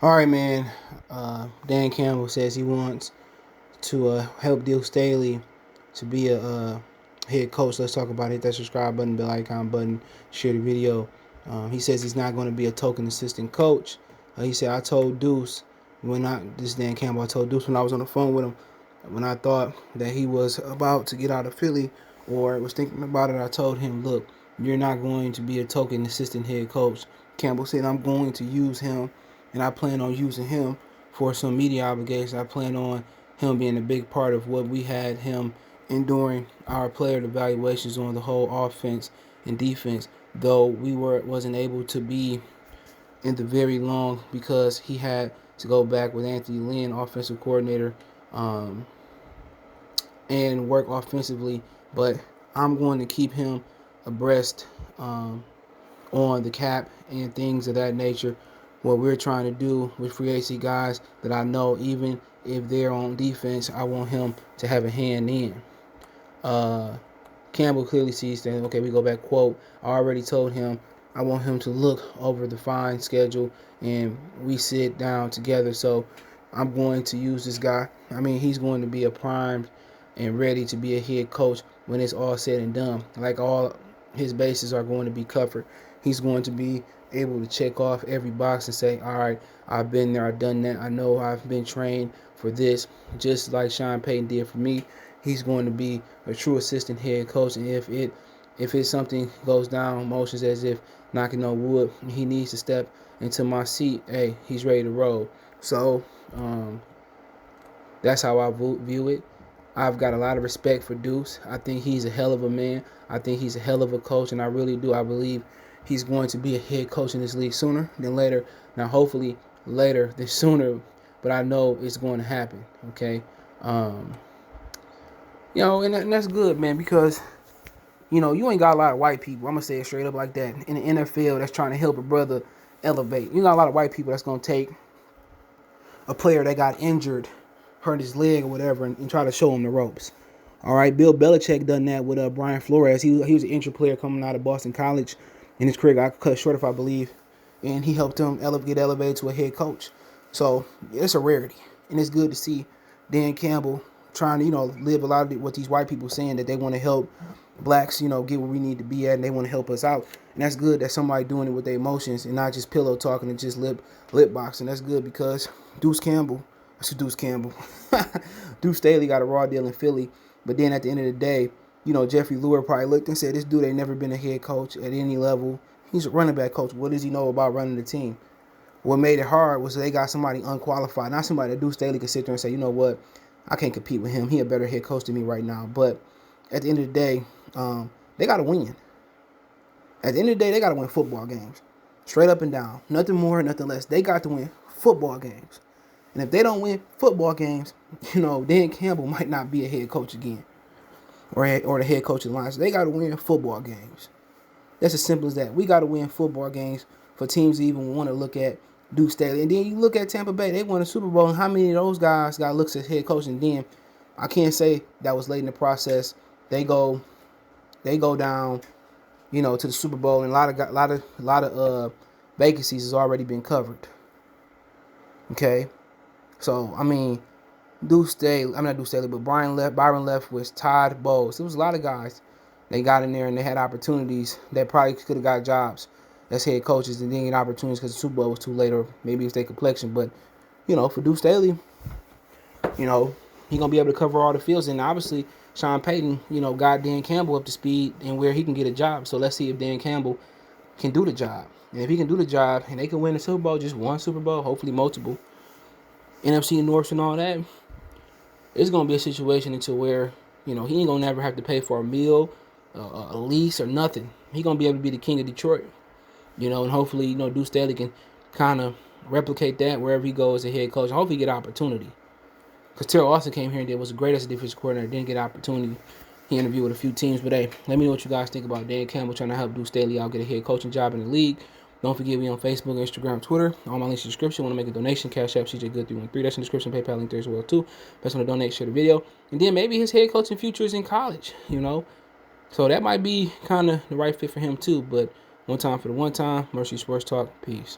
All right, man. Dan Campbell says he wants to help Duce Staley to be a head coach. Let's talk about it. Hit that subscribe button, bell icon button, share the video. He says he's not going to be a token assistant coach. He said, I told Duce this Dan Campbell, I told Duce when I was on the phone with him, when I thought that he was about to get out of Philly or was thinking about it, I told him, look, you're not going to be a token assistant head coach. Campbell said, I'm going to use him, and I plan on using him for some media obligations. I plan on him being a big part of what we had him enduring our player evaluations on the whole offense and defense, though we wasn't able to be in the very long because he had to go back with Anthony Lynn, offensive coordinator, and work offensively. But I'm going to keep him abreast on the cap and things of that nature. What we're trying to do with free agency guys that I know, even if they're on defense, I want him to have a hand in. Campbell clearly sees that, okay, we go back, quote, I already told him I want him to look over the fine schedule and we sit down together. So I'm going to use this guy. I mean, he's going to be a primed and ready to be a head coach when it's all said and done. Like, all his bases are going to be covered. He's going to be able to check off every box and say, all right, I've been there, I've done that. I know I've been trained for this, just like Sean Payton did for me. He's going to be a true assistant head coach, and if it's something goes down, motions as if knocking on wood, he needs to step into my seat. Hey, he's ready to roll. So that's how I view it. I've got a lot of respect for Duce. I think he's a hell of a man. I think he's a hell of a coach, and I really do. I believe he's going to be a head coach in this league sooner than later. Now, hopefully later than sooner, but I know it's going to happen, okay? And that's good, man, because, you ain't got a lot of white people. I'm going to say it straight up like that. In the NFL that's trying to help a brother elevate. You got a lot of white people that's going to take a player that got injured, hurt his leg or whatever, and try to show him the ropes. All right, Bill Belichick done that with Brian Flores. He was an injured player coming out of Boston College, and his career got cut short, if I believe, and he helped him get elevated to a head coach. So it's a rarity, and it's good to see Dan Campbell trying to, live a lot of what these white people saying, that they want to help blacks, get where we need to be at, and they want to help us out. And that's good that somebody doing it with their emotions and not just pillow talking and just lip boxing. That's good because Duce Campbell. Duce Staley got a raw deal in Philly, but then at the end of the day, Jeffrey Lurie probably looked and said, this dude ain't never been a head coach at any level. He's a running back coach. What does he know about running the team? What made it hard was they got somebody unqualified, not somebody that Duce Staley could sit there and say, you know what, I can't compete with him. He a better head coach than me right now. But at the end of the day, they got to win. At the end of the day, they got to win football games. Straight up and down. Nothing more, nothing less. They got to win football games. And if they don't win football games, Dan Campbell might not be a head coach again. Or the head coach of the Lions. They got to win football games. That's as simple as that. We got to win football games for teams to even want to look at Duce Staley. And then you look at Tampa Bay. They won a Super Bowl. And how many of those guys got looks as head coach? And then I can't say that was late in the process. They go down, to the Super Bowl, and a lot of vacancies has already been covered. Okay, so I mean, but Byron left with Todd Bowles. There was a lot of guys they got in there and they had opportunities that probably could have got jobs as head coaches and didn't get opportunities because the Super Bowl was too late, or maybe it's their complexion. But for Duce Staley, he gonna be able to cover all the fields, and obviously Sean Payton, got Dan Campbell up to speed and where he can get a job. So let's see if Dan Campbell can do the job. And if he can do the job and they can win the Super Bowl, just one Super Bowl, hopefully multiple, NFC North and all that, it's going to be a situation into where, he ain't going to never have to pay for a meal, a lease, or nothing. He going to be able to be the king of Detroit, and hopefully, Duce Staley can kind of replicate that wherever he goes as a head coach. And hopefully he get an opportunity. Because Terrell Austin came here and was great as a defensive coordinator, didn't get an opportunity. He interviewed with a few teams, but hey, let me know what you guys think about Dan Campbell trying to help Duce Staley out get a head coaching job in the league. Don't forget me on Facebook, Instagram, Twitter. All my links in the description. Want to make a donation? Cash App, CJ Good 313. That's in the description. PayPal link there as well too. Best want to donate, share the video, and then maybe his head coaching future is in college. So that might be kind of the right fit for him too. But one time for the one time. Mercy Sports Talk. Peace.